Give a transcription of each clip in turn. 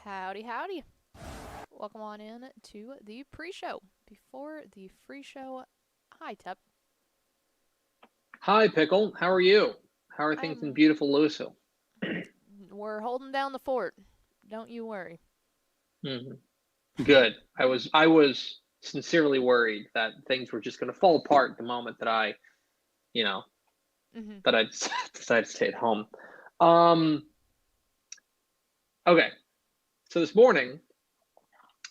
Howdy, howdy. Welcome on in to the pre-show. Before the free show, hi, Tep. Hi, Pickle. How are you? How are things in I'm. beautiful Louisville? We're holding down the fort. Don't you worry. hmm Good. I was sincerely worried that things were just going to fall apart the moment that you know, hmm that I decided to stay at home. Um, okay. So this morning,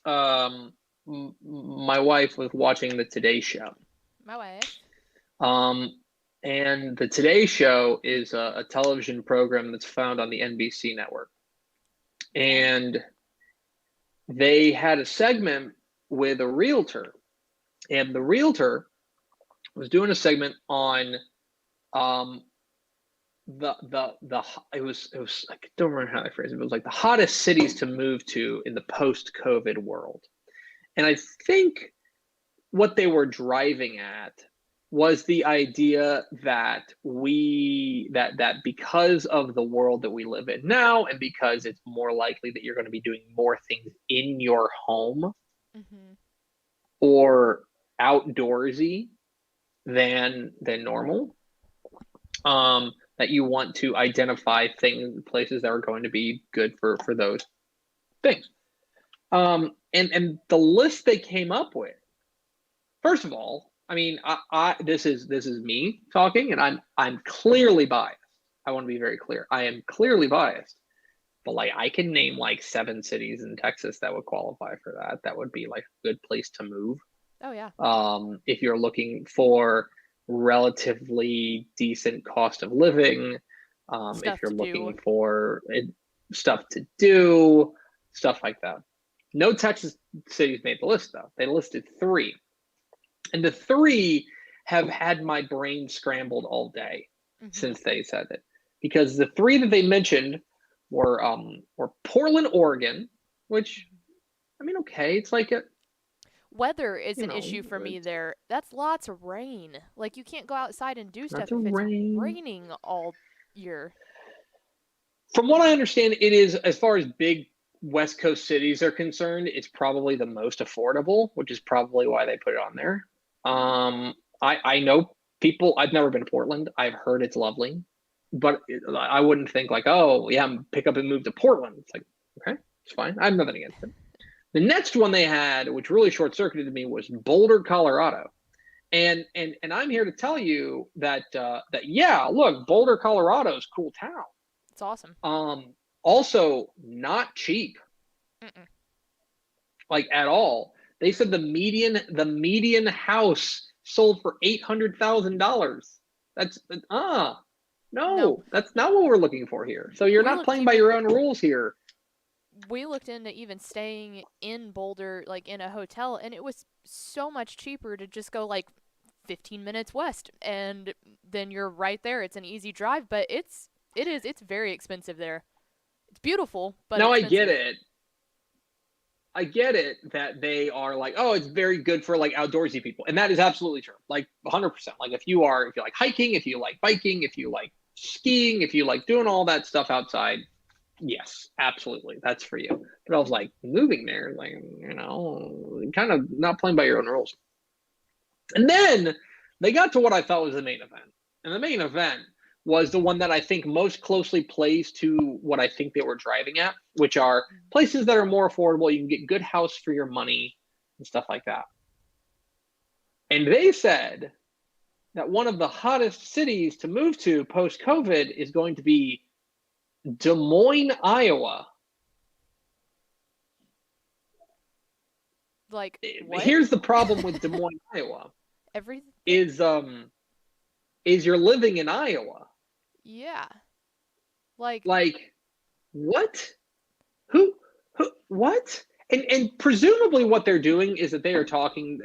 my wife was watching the Today Show. My wife. Um, and the Today Show is a television program that's found on the NBC network. Okay. And they had a segment with a realtor, and the realtor was doing a segment on um the it was I don't remember how I phrased it, but it was like the hottest cities to move to in the post-COVID world. And I think what they were driving at was the idea that that because of the world that we live in now, and because it's more likely that you're going to be doing more things in your home hmm or outdoorsy than normal, that you want to identify things, places that are going to be good for those things. And the list they came up with, first of all, I mean, I this is me talking, and I'm clearly biased. I want to be very clear. I am clearly biased, but like I can name like 7 cities in Texas that would qualify for that. That would be like a good place to move. Oh, yeah. If you're looking for relatively decent cost of living, if Stuff you're to do. looking for stuff to do, stuff like that. No Texas cities made the list, though. They listed 3. And the 3 have had my brain scrambled all day hmm since they said it. Because the 3 that they mentioned were Portland, Oregon, which, I mean, okay, it's like a, Weather is you an know, issue for me there. That's lots of rain. Like, you can't go outside and do not stuff the if it's rain. raining all year. From what I understand, it is, as far as big West Coast cities are concerned, it's probably the most affordable, which is probably why they put it on there. I know people. I've never been to Portland. I've heard it's lovely, but I wouldn't think like, oh yeah, pick up and move to Portland. It's like, okay, it's fine. I have nothing against it. The next one they had, which really short circuited me, was Boulder, Colorado. And I'm here to tell you that that yeah, look, Boulder, Colorado is a cool town. It's awesome. Um, Also not cheap, Mm-mm. like at all. They said the median house sold for $800,000. That's No, no, that's not what we're looking for here. So you're we not looked playing by into your own rules here. even staying in Boulder, like in a hotel, and it was so much cheaper to just go like 15 minutes west, and then you're right there. It's an easy drive, but it's very expensive there. It's beautiful, but Now I get expensive. it. I get it that they are like, oh, it's very good for like outdoorsy people, and that is absolutely true. Like 100%. Like if you like hiking, if you like biking, if you like skiing, if you like doing all that stuff outside, yes, absolutely, that's for you. But I was hmm like, moving there, like, kind of not playing by your own rules. And then they got to what I thought was the main event, and the main event was the one that I think most closely plays to what I think they were driving at, which are places that are more affordable. You can get good house for your money and stuff like that. And they said that one of the hottest cities to move to post COVID is going to be Des Moines, Iowa. Like what? Here's the problem with Des Moines, Iowa Everything? is is you're living in Iowa. Yeah. Like Like what? Who what? And presumably what they're doing is that they are talking,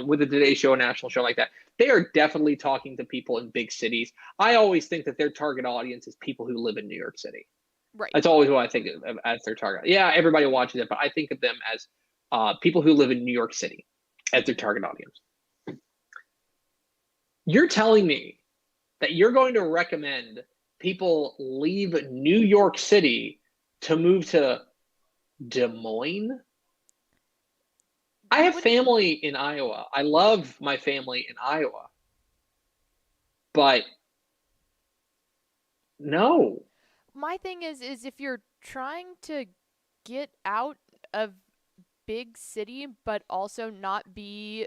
with the Today Show, a national show like that. They are definitely talking to people in big cities. I always think that their target audience is people who live in New York City. right. That's always what I think of as their target. Yeah, everybody watches it, but I think of them as people who live in New York City as their hmm target audience. You're telling me that you're going to recommend people leave New York City to move to Des Moines? I You have wouldn't. family in Iowa. I love my family in Iowa. But no. My thing is if you're trying to get out of big city, but also not be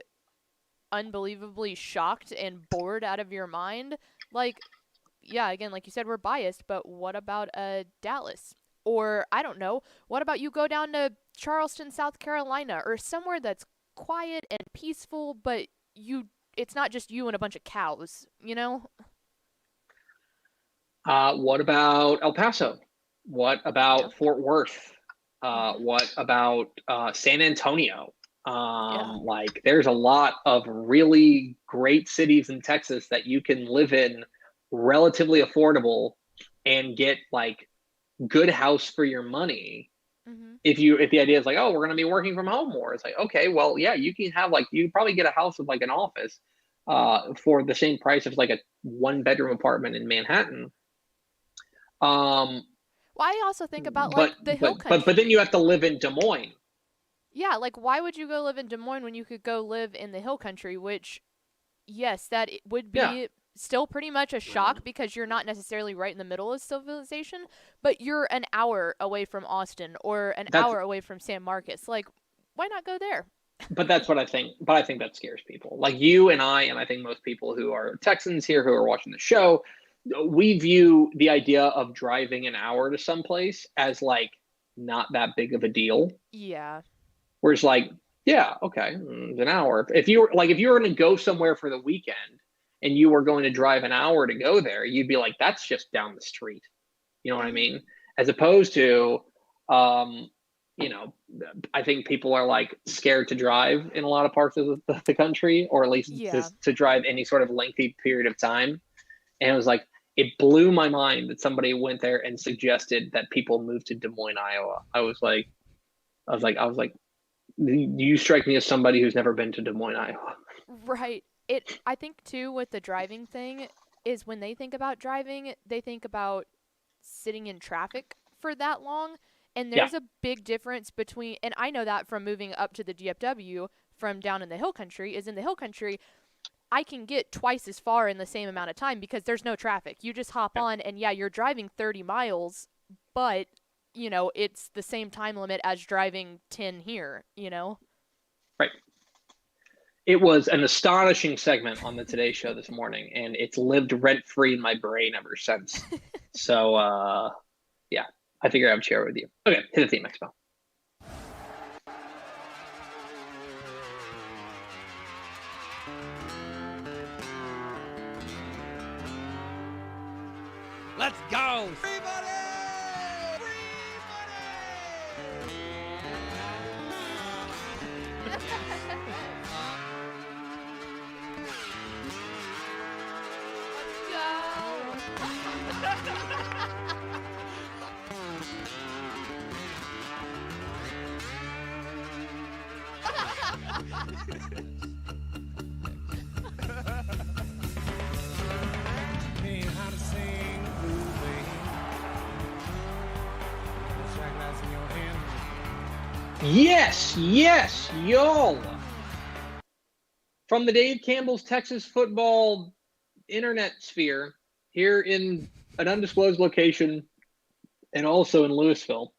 unbelievably shocked and bored out of your mind, like, yeah, again, like you said, we're biased, but what about Dallas? Or I don't know, what about you go down to Charleston, South Carolina, or somewhere that's quiet and peaceful, but it's not just you and a bunch of cows, you know? What about El Paso? What Yeah. about Fort Worth? Mhm. What about San Antonio? Yeah. Like, there's a lot of really great cities in Texas that you can live in relatively affordable and get like good house for your money. Mhm. If the idea is like, oh, we're going to be working from home more, it's like, okay, well, yeah, you can have like you probably get a house with like an office for the same price as like a one bedroom apartment in Manhattan. Um, Well, I also think about but like the hill but then country. you have to live in Des Moines. Yeah, like why would you go live in Des Moines when you could go live in the hill country, which yes, that would Yeah, be still pretty much a shock because you're not necessarily right in the middle of civilization, but you're an hour away from Austin or an that's hour away from San Marcos. Like, why not go there? but that's what I think. But I think that scares people, like you and I think most people who are Texans here who are watching the show. We view the idea of driving an hour to someplace as like not that big of a deal. Yeah. Where it's like, yeah, okay, it's an hour. If you were going to go somewhere for the weekend and you were going to drive an hour to go there, you'd be like, that's just down the street. You know what I Mhm. mean? As opposed to, um, you know, I think people are like scared to drive in a lot of parts of the country, or at least Yeah. to drive any sort of lengthy period of time. And it was like, it blew my mind that somebody went there and suggested that people move to Des Moines, Iowa. I was like, you strike me as somebody who's never been to Des Moines, Iowa. Right. It I think too with the driving thing is when they think about driving, they think about sitting in traffic for that long. And Yeah, there's a big difference between, and I know that from moving up to the DFW from down in the hill country, is in the hill country, I can get twice as far in the same amount of time because there's no traffic. You just hop yeah, on, and yeah, you're driving 30 miles, but, it's the same time limit as driving 10 here, you know? right. It was an astonishing segment on the Today Show this morning, and it's lived rent free in my brain ever since. So, yeah, I figured I would share it with you. Okay, hit the theme, Expo. Let's go! Free money! Free money! How to sing the blues way. Shot glass in your hand. Yes, y'all. From the Dave Campbell's Texas football internet sphere, here in an undisclosed location and also in Louisville.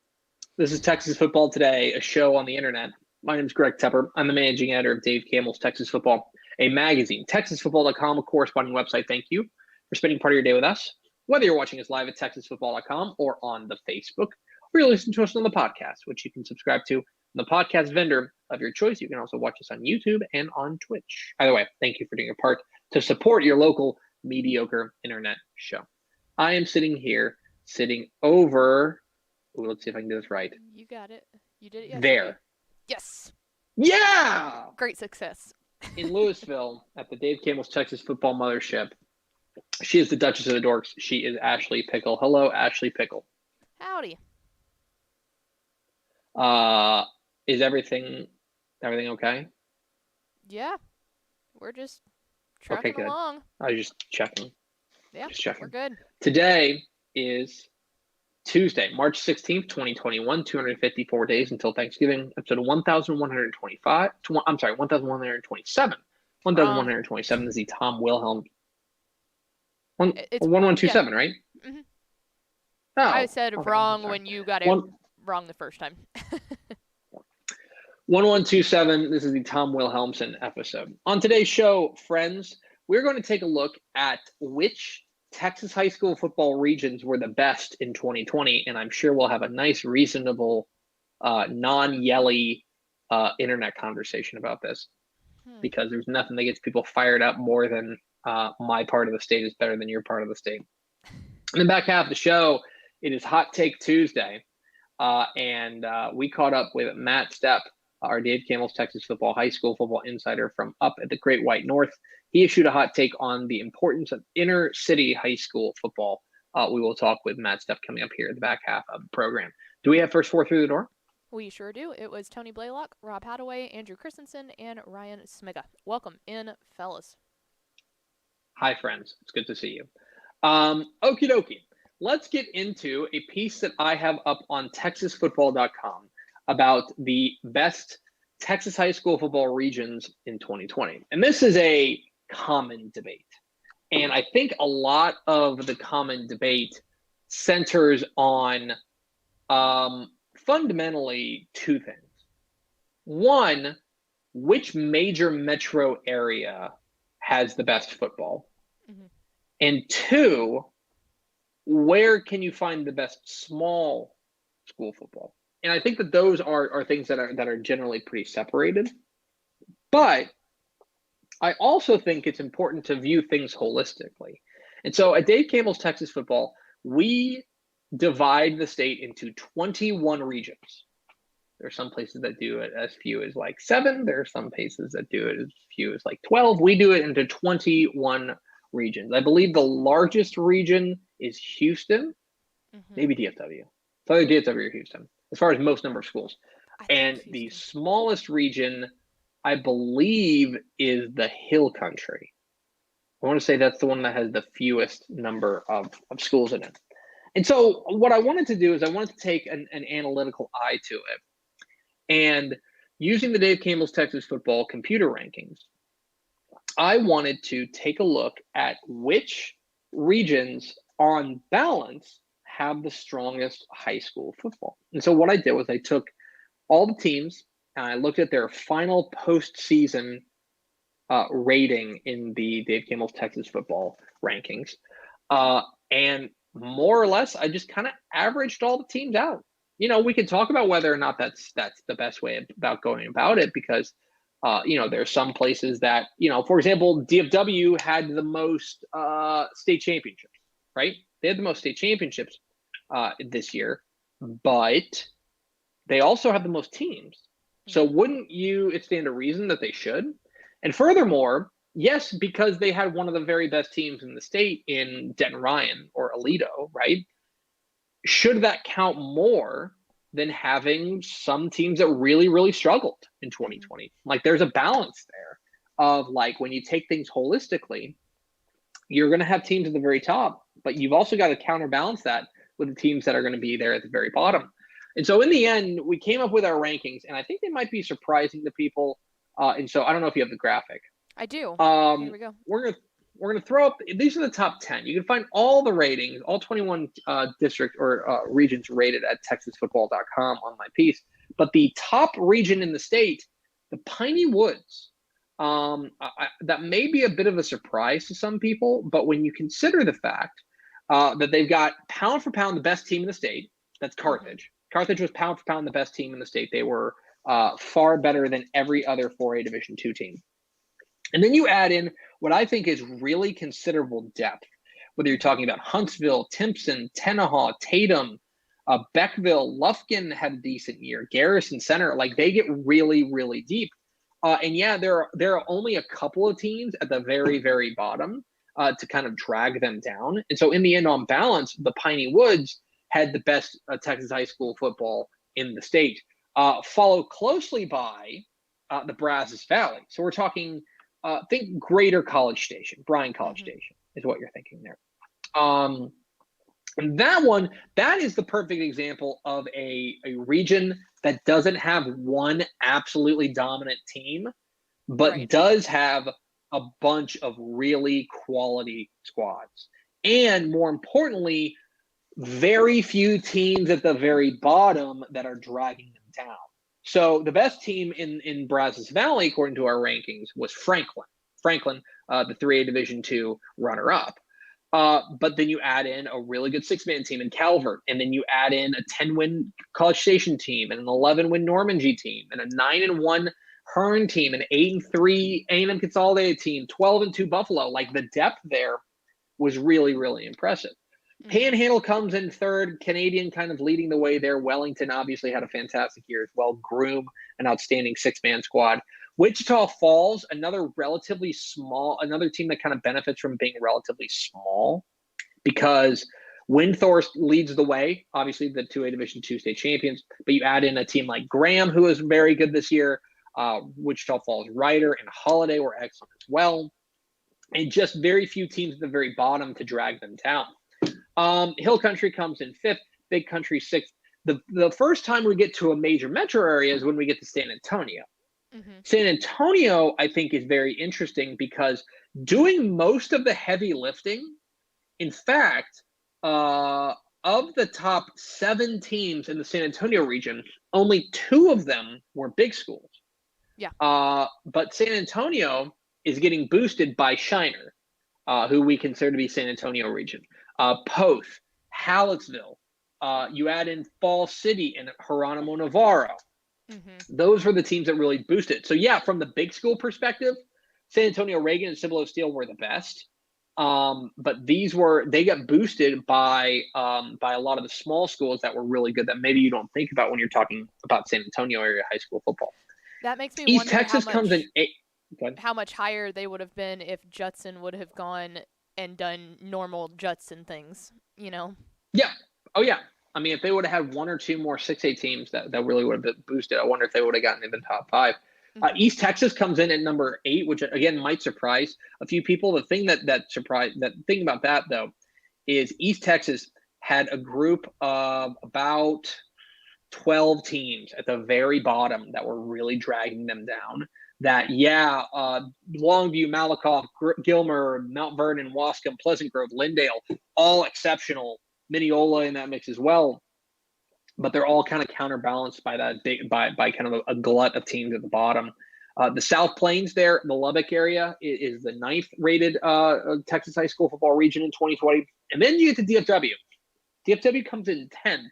This is Texas Football Today, a show on the internet. My name is Greg Tepper. I'm the managing editor of Dave Campbell's Texas Football, a magazine, texasfootball.com, a corresponding website. Thank you for spending part of your day with us, whether you're watching us live at texasfootball.com or on the Facebook, or you're listening to us on the podcast, which you can subscribe to on the podcast vendor of your choice. You can also watch us on YouTube and on Twitch. Either way, thank you for doing your part to support your local mediocre internet show. I am sitting over. Ooh, let's see if I can do this right. You got it. You did it yesterday. There. Yes. Yeah! Great success. In Louisville at the Dave Campbell's Texas Football Mothership. She is the Duchess of the Dorks. She is Ashley Pickle. Hello, Ashley Pickle. Howdy. Uh, is everything okay? Yeah, we're just Okay, trucking good. along. I was just checking. Yeah, Just we're checking. good. Today is Tuesday, March 16th, 2021, 254 days until Thanksgiving, episode 1125. I'm sorry, 1127. Wrong. 1127 is the Tom Wilhelm. It's 1127, right? hmm I Oh, said okay, I'm wrong sorry. when you got it One, wrong the first time. 1127, this is the Tom Wilhelmsen episode. On today's show, friends, we're going to take a look at which Texas high school football regions were the best in 2020, and I'm sure we'll have a nice, reasonable, non-yelly internet conversation about this, because there's nothing that gets people fired up more than my part of the state is better than your part of the state. In the back half of the show, it is Hot Take Tuesday, and we caught up with Matt Stepp, our Dave Campbell's Texas Football High School football insider from up at the Great White North. He issued a hot take on the importance of inner city high school football. We will talk with Matt Stepp coming up here at the back half of the program. Do we have first four through the door? We sure do. It was Tony Blaylock, Rob Hadaway, Andrew Christensen, and Ryan Smiga. Welcome in, fellas. Hi, friends. It's good to see you. Okie dokie. Let's get into a piece that I have up on TexasFootball.com about the best Texas high school football regions in 2020. And this is a common debate. And I think a lot of the common debate centers on fundamentally two things. One, which major metro area has the best football? Mm-hmm. And two, where can you find the best small school football? And I think that those are things that are generally pretty separated. But I also think it's important to view things holistically. And so at Dave Campbell's Texas Football, we divide the state into 21 regions. There are some places that do it as few as like 7. There are some places that do it as few as like 12. We do it into 21 regions. I believe the largest region is Houston, maybe DFW. It's either DFW or Houston, as far as most number of schools. And the smallest region, I believe, is the Hill Country. I want to say that's the one that has the fewest number of schools in it. And so what I wanted to do is I wanted to take an analytical eye to it. And using the Dave Campbell's Texas Football computer rankings, I wanted to take a look at which regions on balance have the strongest high school football. And so what I did was I took all the teams and I looked at their final postseason rating in the Dave Campbell's Texas Football rankings. And more or less, I just kind of averaged all the teams out. You know, we can talk about whether or not that's the best way about going about it, because there's some places that, for example, DFW had the most state championships, right? They had the most state championships this year, but they also have the most teams. So wouldn't it stand to reason that they should? And furthermore, yes, because they had one of the very best teams in the state in Denton Ryan or Aledo, right? Should that count more than having some teams that really, really struggled in 2020? Like, there's a balance there of, like, when you take things holistically, you're going to have teams at the very top, but you've also got to counterbalance that with the teams that are going to be there at the very bottom. And so in the end, we came up with our rankings, and I think they might be surprising to people. And so I don't know if you have the graphic. I do. Here we go. We're gonna throw up. These are the top 10. You can find all the ratings, all 21 district or regions rated at TexasFootball.com on my piece. But the top region in the state, the Piney Woods, that may be a bit of a surprise to some people. But when you consider the fact that they've got pound for pound the best team in the state, that's Carthage. Carthage was pound for pound the best team in the state. They were far better than every other 4A Division II team. And then you add in what I think is really considerable depth, whether you're talking about Huntsville, Timpson, Tenaha, Tatum, Beckville, Lufkin had a decent year, Garrison Center, like they get really, really deep. And yeah, there are only a couple of teams at the very, very bottom to kind of drag them down. And so in the end, on balance, the Piney Woods had the best Texas high school football in the state, followed closely by the Brazos Valley. So we're talking, think Greater College Station, Bryan College Station is what you're thinking there. And that is the perfect example of a region that doesn't have one absolutely dominant team, but Right. does have a bunch of really quality squads. And more importantly, very few teams at the very bottom that are dragging them down. So the best team in Brazos Valley, according to our rankings, was Franklin. Franklin, the 3A Division II runner-up. But then you add in a really good six-man team in Calvert, and then you add in a 10-win College Station team, and an 11-win Normandy team, and a 9-1 Hearn team, an 8-3 A&M Consolidated team, 12-2 Buffalo. Like, the depth there was really, really impressive. Panhandle comes in third. Canadian kind of leading the way there. Wellington obviously had a fantastic year as well. Groom, an outstanding six-man squad. Wichita Falls, another team that kind of benefits from being relatively small, because Windthorst leads the way, obviously the 2A Division II state champions, but you add in a team like Graham, who is very good this year. Wichita Falls Ryder and Holiday were excellent as well. And just very few teams at the very bottom to drag them down. Hill Country comes in fifth, Big Country sixth. The first time we get to a major metro area is when we get to San Antonio. San Antonio, I think, is very interesting because doing most of the heavy lifting, in fact, of the top 7 teams in the San Antonio region, only 2 of them were big schools. Yeah. But San Antonio is getting boosted by Shiner, who we consider to be San Antonio region. Poth, Hallettsville, you add in Fall City and Geronimo Navarro. Those were the teams that really boosted. So yeah, from the big school perspective, San Antonio Reagan and Cibolo Steele were the best. But they got boosted by a lot of the small schools that were really good that maybe you don't think about when you're talking about San Antonio area high school football. That makes me East wonder Texas comes in 8. how much higher they would have been if Judson would have gone and done normal Judson things, you know? Yeah. Oh, yeah. I mean, if they would have had 1 or 2 more 6A teams, that really would have been boosted. I wonder if they would have gotten in the top 5. East Texas comes in at number 8, which again might surprise a few people. The thing that thing about that though is East Texas had a group of about 12 teams at the very bottom that were really dragging them down. Longview, Malakoff, Gilmer, Mount Vernon, Wascom, Pleasant Grove, Lindale, all exceptional. Mineola in that mix as well, but they're all kind of counterbalanced by by kind of a glut of teams at the bottom. The South Plains there, the Lubbock area, is the 9th rated Texas high school football region in 2020. And then you get to DFW. DFW comes in 10th,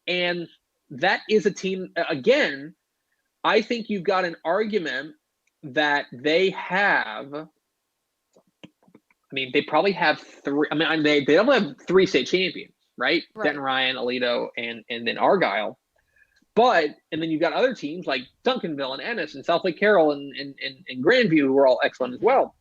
and that is a team, again, I think you've got an argument that they have. I mean, they probably have 3. I mean, they don't have 3 state champions, right? Denton Ryan, Alito, and then Argyle. And then you've got other teams like Duncanville and Ennis and South Lake Carroll and Grandview, who are all excellent as well.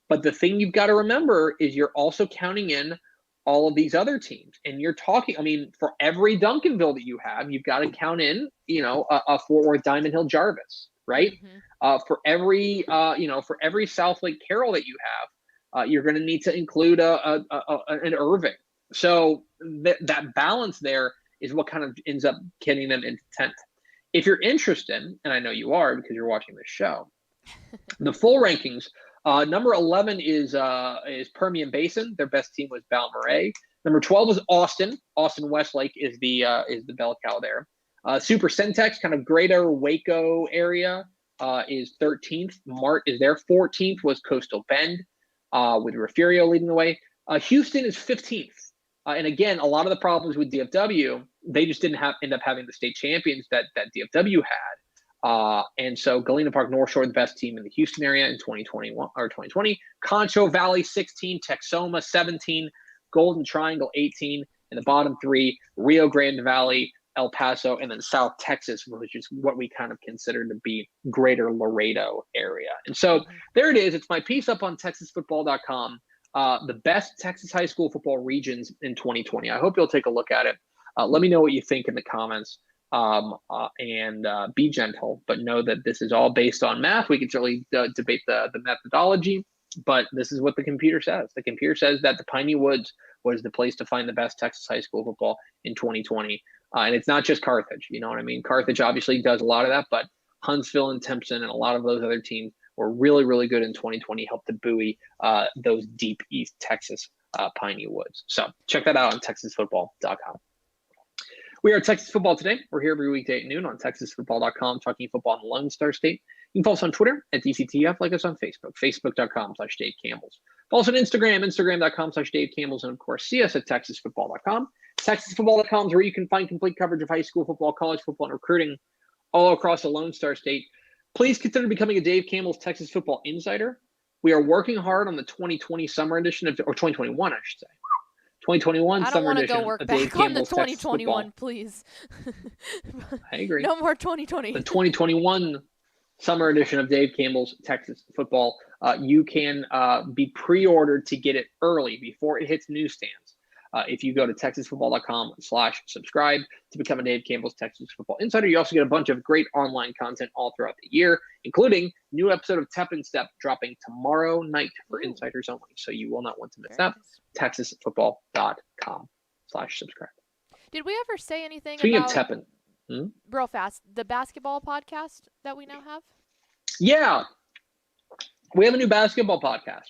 But the thing you've got to remember is you're also counting in all of these other teams. And you're talking, I mean, for every Duncanville that you have, you've got to count in, a Fort Worth Diamond Hill Jarvis, right? For every South Lake Carroll that you have, you're going to need to include an Irving. So that balance there is what kind of ends up getting them into 10th. If you're interested, and I know you are because you're watching this show, the full rankings, number 11 is Permian Basin. Their best team was Balmorhea. Number 12 is Austin. Austin Westlake is the bell cow there. Super Centex, kind of greater Waco area, is 13th. Mart is there. 14th was Coastal Bend, with Refugio leading the way. Houston is 15th. And again, a lot of the problems with DFW, they just didn't end up having the state champions that DFW had. And so Galena Park North Shore, the best team in the Houston area in 2021 or 2020. Concho Valley 16, Texoma 17, Golden Triangle 18, and the bottom 3, Rio Grande Valley, El Paso, and then South Texas, which is what we kind of consider to be greater Laredo area. And so there it is. It's my piece up on TexasFootball.com. The best Texas high school football regions in 2020. I hope you'll take a look at it. Let me know what you think in the comments, and be gentle, but know that this is all based on math. We can certainly debate the methodology, but this is what the computer says. The computer says that the Piney Woods was the place to find the best Texas high school football in 2020. And it's not just Carthage, you know what I mean? Carthage obviously does a lot of that, but Huntsville and Timpson and a lot of those other teams were really, really good in 2020, helped to buoy those deep East Texas piney woods. So check that out on TexasFootball.com. We are Texas Football Today. We're here every weekday at noon on TexasFootball.com, talking football in the Lone Star State. You can follow us on Twitter at DCTF, like us on Facebook, Facebook.com/Dave Campbell's. Follow us on Instagram, Instagram.com/Dave Campbell's, and of course, see us at TexasFootball.com. TexasFootball.com is where you can find complete coverage of high school football, college football, and recruiting all across the Lone Star State. Please consider becoming a Dave Campbell's Texas Football Insider. We are working hard on the 2020 summer edition or 2021, I should say. 2021 I don't summer want to edition go work of Dave back on the Campbell's Texas 2021, Football. please. I agree. No more 2020. The 2021 summer edition of Dave Campbell's Texas Football. You can be pre-ordered to get it early before it hits newsstands. If you go to TexasFootball.com/subscribe to become a Dave Campbell's Texas Football Insider, you also get a bunch of great online content all throughout the year, including new episode of Tepp and Stepp dropping tomorrow night for insiders only. So you will not want to miss that. Nice. TexasFootball.com/subscribe. Did we ever say anything Speaking about, of Tepp, real fast, the basketball podcast that we now have? yeah, we have a new basketball podcast.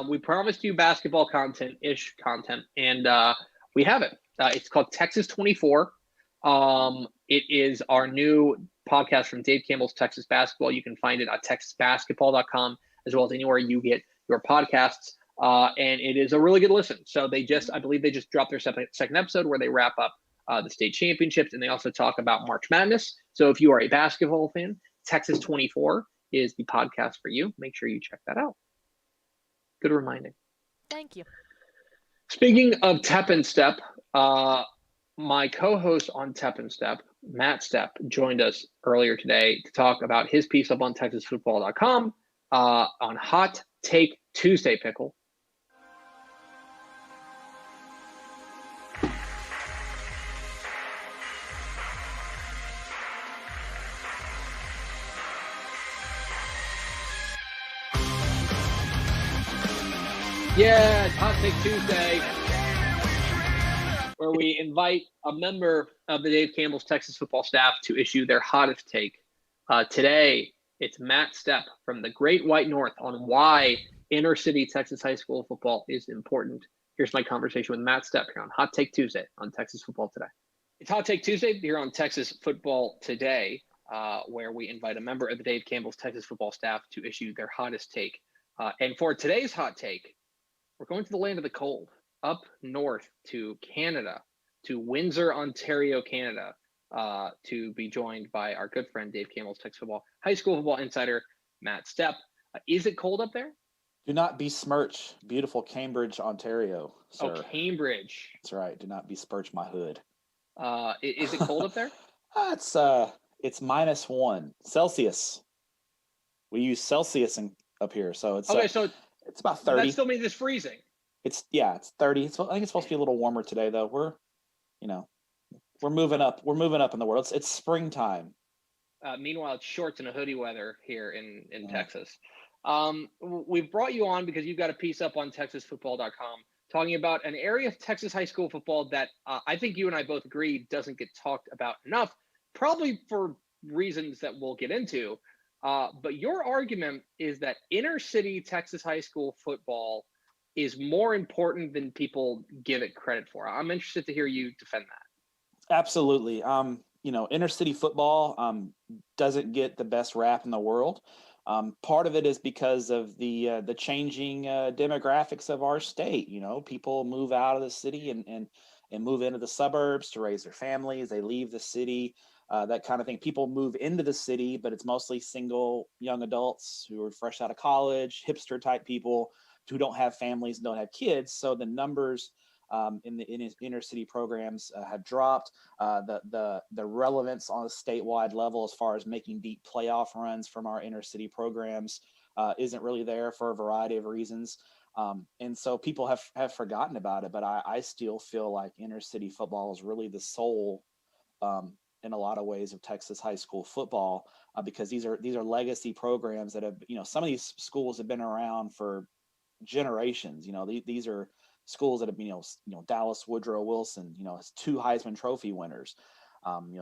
We promised you basketball content, and we have it. It's called Texas 24. It is our new podcast from Dave Campbell's Texas Basketball. You can find it at TexasBasketball.com, as well as anywhere you get your podcasts. And it is a really good listen. So I believe they just dropped their second episode where they wrap up the state championships, and they also talk about March Madness. So if you are a basketball fan, Texas 24 is the podcast for you. Make sure you check that out. Good reminding. Thank you. Speaking of Tepp and Stepp, my co-host on Tepp and Stepp, Matt Stepp, joined us earlier today to talk about his piece up on TexasFootball.com on Hot Take Tuesday, Pickle. Yeah, it's Hot Take Tuesday, where we invite a member of the Dave Campbell's Texas football staff to issue their hottest take. Today, it's Matt Stepp from the Great White North on why inner city Texas high school football is important. Here's my conversation with Matt Stepp here on Hot Take Tuesday on Texas Football Today. It's Hot Take Tuesday here on Texas Football Today, where we invite a member of the Dave Campbell's Texas football staff to issue their hottest take. And for today's hot take, we're going to the land of the cold, up north to Canada, to Windsor, Ontario, Canada, to be joined by our good friend Dave Campbell's Texas Football High School Football Insider, Matt Stepp. Is it cold up there? Do not besmirch beautiful Cambridge, Ontario, sir. Oh, Cambridge. That's right. Do not besmirch my hood. Is it cold up there? It's -1 Celsius. We use Celsius up here, so it's okay. So it's about 30. That still means it's freezing. It's 30. I think it's supposed to be a little warmer today, though. We're moving up. We're moving up in the world. It's springtime. Meanwhile, it's shorts and a hoodie weather here in Texas. We've brought you on because you've got a piece up on TexasFootball.com talking about an area of Texas high school football that I think you and I both agree doesn't get talked about enough, probably for reasons that we'll get into. But your argument is that inner city Texas high school football is more important than people give it credit for. I'm interested to hear you defend that. Absolutely. Inner city football doesn't get the best rap in the world. Part of it is because of the changing demographics of our state. People move out of the city and move into the suburbs to raise their families. They leave the city, that kind of thing. People move into the city, but it's mostly single young adults who are fresh out of college, hipster type people who don't have families and don't have kids. So the numbers in the inner city programs have dropped. The relevance on a statewide level as far as making deep playoff runs from our inner city programs isn't really there for a variety of reasons. And so people have forgotten about it, but I still feel like inner city football is really the soul in a lot of ways of Texas high school football, because these are legacy programs that have, some of these schools have been around for generations. These are schools that have, Dallas Woodrow Wilson, has 2 Heisman Trophy winners.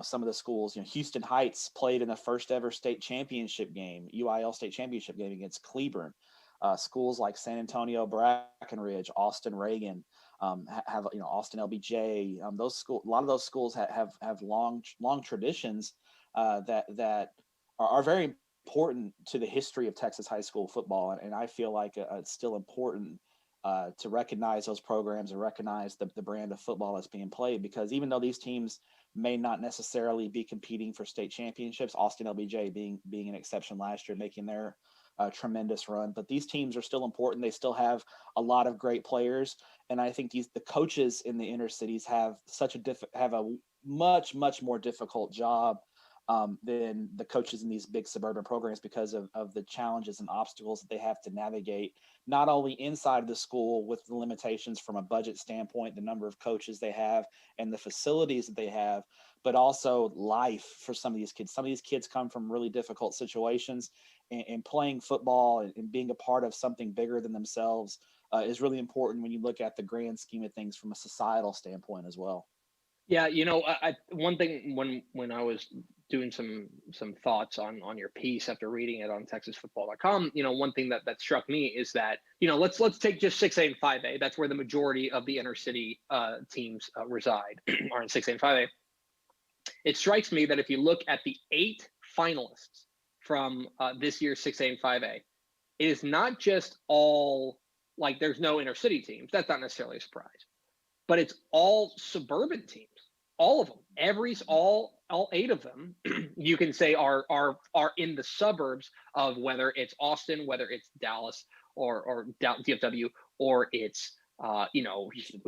Some of the schools, Houston Heights played in the first ever state championship game, UIL state championship game against Cleburne. Schools like San Antonio, Brackenridge, Austin Reagan, have Austin LBJ. A lot of those schools have long traditions that are very important to the history of Texas high school football, and I feel like it's still important to recognize those programs and recognize the brand of football that's being played, because even though these teams may not necessarily be competing for state championships, Austin LBJ being an exception last year, making their tremendous run, but these teams are still important. They still have a lot of great players, and I think the coaches in the inner cities have have a much more difficult job than the coaches in these big suburban programs, because of the challenges and obstacles that they have to navigate, not only inside of the school with the limitations from a budget standpoint, the number of coaches they have and the facilities that they have, but also life for some of these kids. Some of these kids come from really difficult situations, and playing football and being a part of something bigger than themselves is really important when you look at the grand scheme of things from a societal standpoint as well. Yeah, one thing when I was doing some thoughts on your piece after reading it on TexasFootball.com, one thing that struck me is that, let's take just 6A and 5A. That's where the majority of the inner city teams reside, are in 6A and 5A. It strikes me that if you look at the 8 finalists from this year's 6A and 5A, it is not just all, like, there's no inner city teams. That's not necessarily a surprise, but it's all suburban teams, all of them. All 8 of them, you can say are in the suburbs of, whether it's Austin, whether it's Dallas or DFW, or it's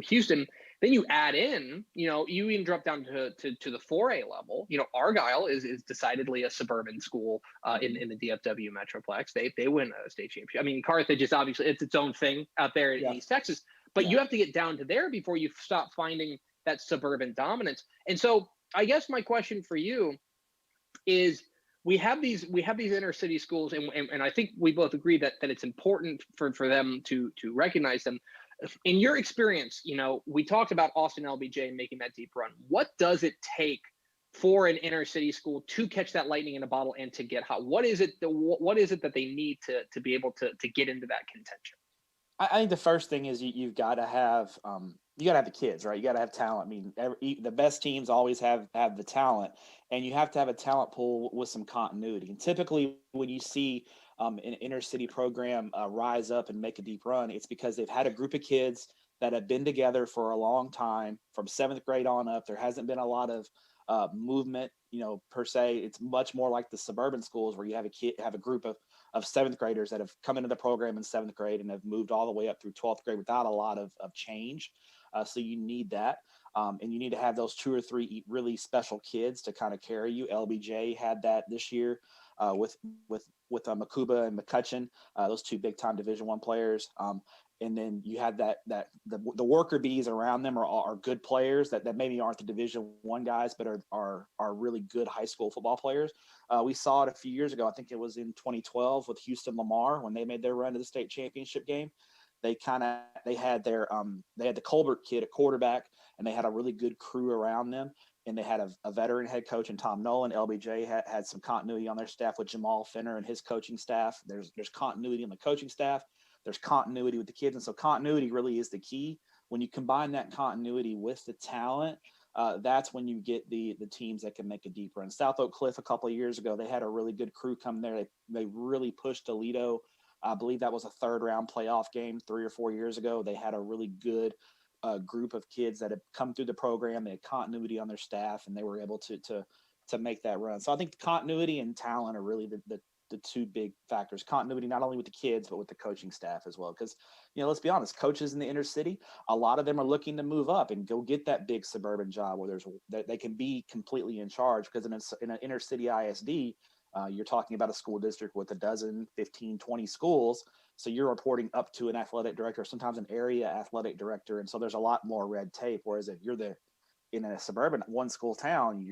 Houston. Then you add in, you even drop down to the 4A level. Argyle is decidedly a suburban school in the DFW Metroplex. They win a state championship. I mean, Carthage is obviously, it's its own thing out there in East Texas, but you have to get down to there before you stop finding that suburban dominance. And so I guess my question for you is, we have these inner city schools, and I think we both agree that it's important for them to recognize them. In your experience, we talked about Austin LBJ making that deep run. What does it take for an inner city school to catch that lightning in a bottle and to get hot? What is it that they need to be able to get into that contention? I think the first thing is you've got to have the kids, right? You got to have talent. I mean, the best teams always have the talent, and you have to have a talent pool with some continuity. And typically, when you see an inner city program rise up and make a deep run, it's because they've had a group of kids that have been together for a long time, from 7th grade on up. There hasn't been a lot of movement, per se. It's much more like the suburban schools, where you have a group of 7th graders that have come into the program in 7th grade and have moved all the way up through 12th grade without a lot of change. So you need that. And you need to have those 2 or 3 really special kids to kind of carry you. LBJ had that this year with Makuba and McCutcheon, those 2 big time Division I players. And then you had the worker bees around them are good players that maybe aren't the Division I guys, but are really good high school football players. We saw it a few years ago. I think it was in 2012 with Houston Lamar, when they made their run to the state championship game. They had the Colbert kid, a quarterback, and they had a really good crew around them. And they had a veteran head coach in Tom Nolan. LBJ had some continuity on their staff with Jamal Finner and his coaching staff. There's continuity on the coaching staff. There's continuity with the kids. And so continuity really is the key. When you combine that continuity with the talent, that's when you get the teams that can make a deep run. South Oak Cliff a couple of years ago, they had a really good crew come there. They really pushed Toledo. I believe that was a 3rd round playoff game 3 or 4 years ago. They had a really good group of kids that had come through the program. They had continuity on their staff, and they were able to make that run. So I think continuity and talent are really the 2 big factors. Continuity not only with the kids, but with the coaching staff as well. Because, let's be honest, coaches in the inner city, a lot of them are looking to move up and go get that big suburban job where they can be completely in charge. Because in an inner city ISD, you're talking about a school district with 12, 15, 20 schools. So you're reporting up to an athletic director, sometimes an area athletic director. And so there's a lot more red tape. Whereas if you're in a suburban 1 school town,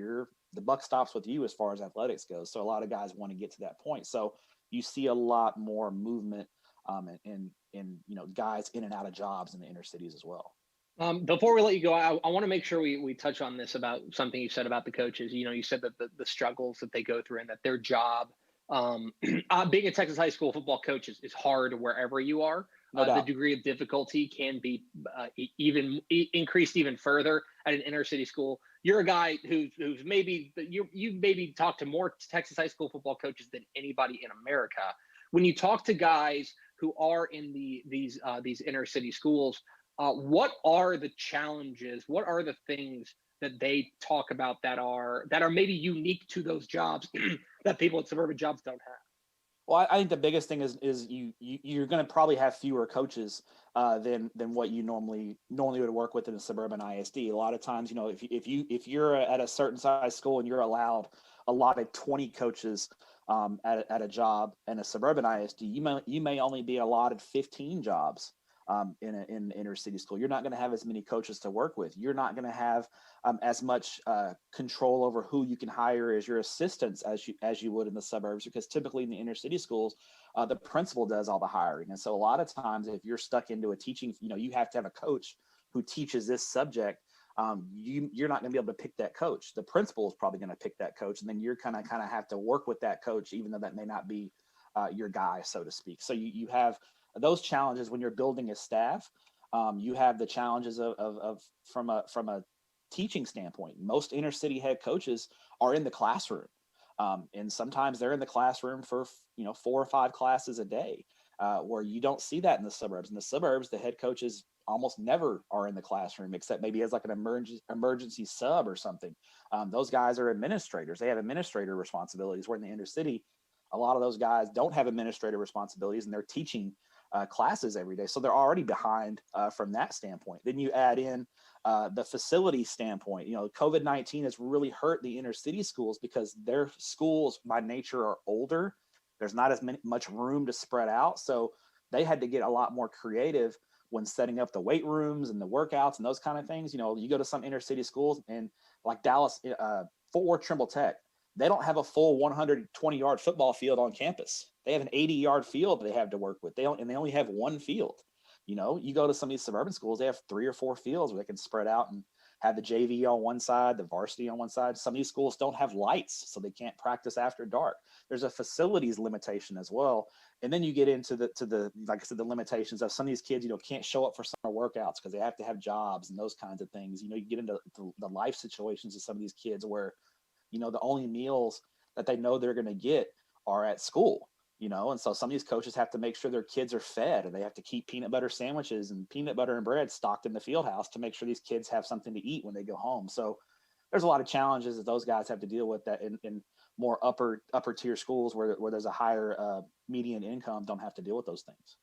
the buck stops with you as far as athletics goes. So a lot of guys want to get to that point. So you see a lot more movement and guys in and out of jobs in the inner cities as well. Before we let you go, I want to make sure we touch on this about something you said about the coaches. You said that the struggles that they go through and that their job, being a Texas high school football coach is hard wherever you are. No doubt. The degree of difficulty can be even increased even further at an inner city school. You're a guy who's maybe you maybe talk to more Texas high school football coaches than anybody in America. When you talk to guys who are in these inner city schools, what are the challenges? What are the things that they talk about that are maybe unique to those jobs that people at suburban jobs don't have? Well, I think the biggest thing is you're going to probably have fewer coaches than what you normally would work with in a suburban ISD. A lot of times, if you're at a certain size school and you're allotted 20 coaches at a job in a suburban ISD, you may only be allotted 15 jobs. In an inner city school, you're not going to have as many coaches to work with. You're not going to have as much control over who you can hire as your assistants as you would in the suburbs, because typically in the inner city schools, the principal does all the hiring. And so a lot of times, if you're stuck into a teaching, you have to have a coach who teaches this subject. You're not going to be able to pick that coach. The principal is probably going to pick that coach, and then you're kind of have to work with that coach, even though that may not be your guy, so to speak. So you have those challenges when you're building a staff. You have the challenges of from a teaching standpoint. Most inner city head coaches are in the classroom, and sometimes they're in the classroom for 4 or 5 classes a day, where you don't see that in the suburbs. In the suburbs, the head coaches almost never are in the classroom, except maybe as like an emergency sub or something. Those guys are administrators. They have administrator responsibilities. Where in the inner city, a lot of those guys don't have administrative responsibilities, and they're teaching classes every day. So they're already behind from that standpoint. Then you add in the facility standpoint. COVID-19 has really hurt the inner city schools because their schools by nature are older. There's not as much room to spread out. So they had to get a lot more creative when setting up the weight rooms and the workouts and those kind of things. You go to some inner city schools, and like Dallas, Fort Worth, Trimble Tech, they don't have a full 120-yard football field on campus. They have an 80-yard field they have to work with. They only have one field. You go to some of these suburban schools, they have 3 or 4 fields where they can spread out and have the JV on one side, the varsity on one side. Some of these schools don't have lights, so they can't practice after dark. There's a facilities limitation as well. And then you get into the like I said, the limitations of some of these kids, can't show up for summer workouts because they have to have jobs and those kinds of things. You get into the life situations of some of these kids where the only meals that they know they're going to get are at school, and so some of these coaches have to make sure their kids are fed, and they have to keep peanut butter sandwiches and peanut butter and bread stocked in the field house to make sure these kids have something to eat when they go home. So there's a lot of challenges that those guys have to deal with that in more upper tier schools where there's a higher median income don't have to deal with those things.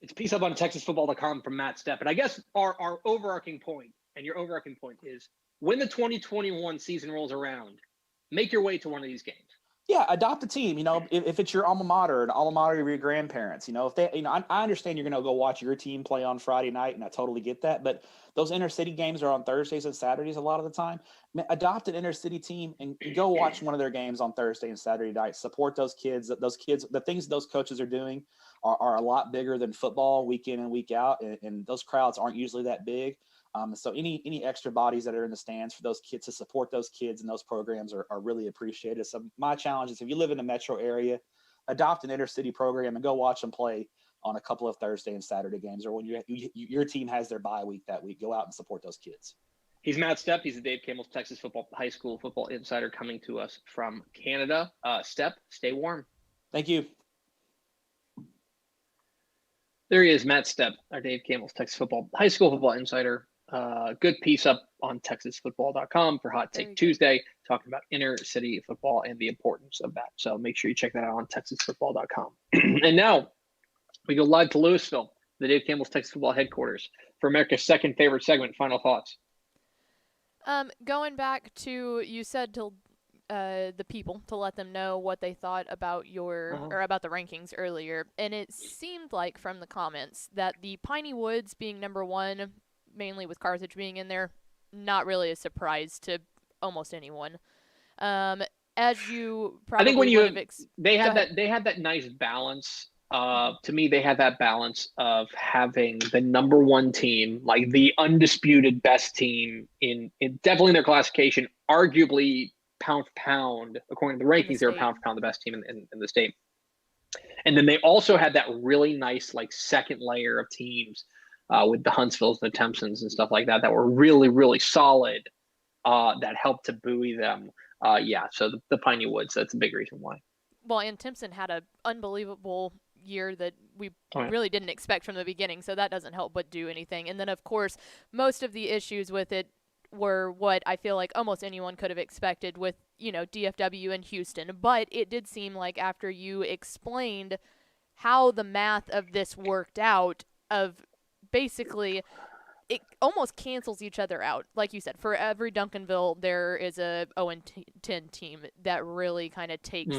It's piece up on TexasFootball.com from Matt Stepp. And I guess our overarching point, and your overarching point, is when the 2021 season rolls around, make your way to one of these games. Yeah, adopt a team. If it's your alma mater, an alma mater of your grandparents, if they, I understand you're going to go watch your team play on Friday night, and I totally get that. But those inner city games are on Thursdays and Saturdays a lot of the time. Adopt an inner city team and go watch one of their games on Thursday and Saturday night. Support those kids. The things those coaches are doing are a lot bigger than football week in and week out, and those crowds aren't usually that big. So any extra bodies that are in the stands for those kids to support those kids and those programs are really appreciated. So my challenge is, if you live in the metro area, adopt an inner city program and go watch them play on a couple of Thursday and Saturday games, or when your team has their bye week that week, go out and support those kids. He's Matt Stepp. He's the Dave Campbell's Texas High School Football Insider, coming to us from Canada. Stepp, stay warm. Thank you. There he is, Matt Stepp, our Dave Campbell's Texas High School Football Insider. Good piece up on TexasFootball.com for Hot Take Tuesday, talking about inner city football and the importance of that. So make sure you check that out on TexasFootball.com. And now we go live to Louisville, the Dave Campbell's Texas Football headquarters, for America's second favorite segment. Final thoughts. Going back to, you said to the people to let them know what they thought about or about the rankings earlier, and it seemed like from the comments that the Piney Woods being number 1, mainly with Carthage being in there, not really a surprise to almost anyone. As you probably I think when they had that nice balance To me, they had that balance of having the number one team, like the undisputed best team in definitely in their classification, arguably pound for pound, according to the rankings, they were pound for pound the best team in the state. And then they also had that really nice like second layer of teams with the Huntsvilles and the Tempsons and stuff like that that were really, really solid that helped to buoy them. So the Piney Woods, that's a big reason why. Well, and Timpson had an unbelievable year that we really didn't expect from the beginning, so that doesn't help but do anything. And then, of course, most of the issues with it were what I feel like almost anyone could have expected with, DFW and Houston. But it did seem like after you explained how the math of this worked out, of basically it almost cancels each other out. Like you said, for every Duncanville, there is a 0-10 team that really kind of takes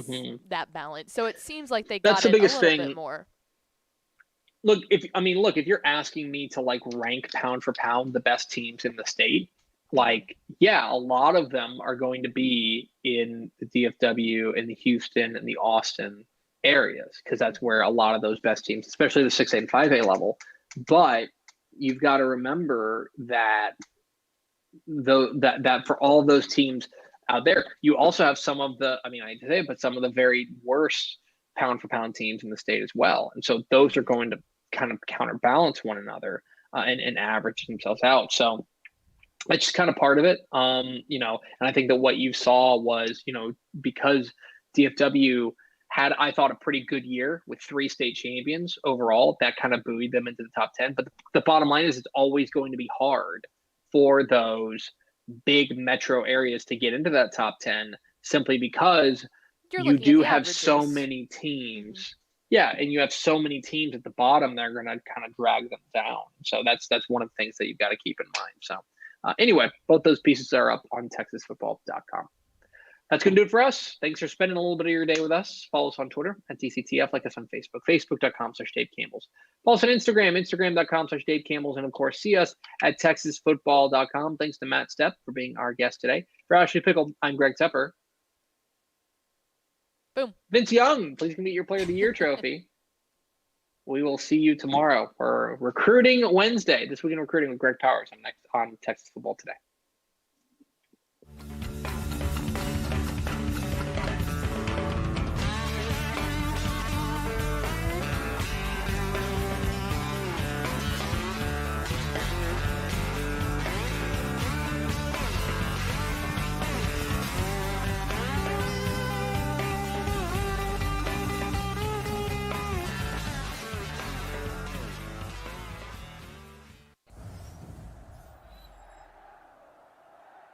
that balance. So it seems like they got it a little bit more. Look, if you're asking me to like rank pound for pound the best teams in the state, like, a lot of them are going to be in the DFW, in the Houston, and the Austin areas, because that's where a lot of those best teams, especially the 6A and 5A level. But you've got to remember that that for all those teams out there, you also have some of the, I hate to say it, but some of the very worst pound for pound teams in the state as well. And so those are going to kind of counterbalance one another and average themselves out. So it's just kind of part of it. And I think that what you saw was, because DFW had, I thought, a pretty good year with 3 state champions overall, that kind of buoyed them into the top 10. But the bottom line is it's always going to be hard for those big metro areas to get into that top 10, simply because you do have so many teams. Yeah, and you have so many teams at the bottom that are going to kind of drag them down. So that's one of the things that you've got to keep in mind. So anyway, both those pieces are up on TexasFootball.com. That's going to do it for us. Thanks for spending a little bit of your day with us. Follow us on Twitter at TCTF. Like us on Facebook, Facebook.com/DaveCampbells. Follow us on Instagram, Instagram.com/DaveCampbells. And, of course, see us at TexasFootball.com. Thanks to Matt Stepp for being our guest today. For Ashley Pickle, I'm Greg Tepper. Boom. Vince Young, please come get your Player of the Year trophy. We will see you tomorrow for Recruiting Wednesday. This week in recruiting with Greg Powers on Texas Football Today.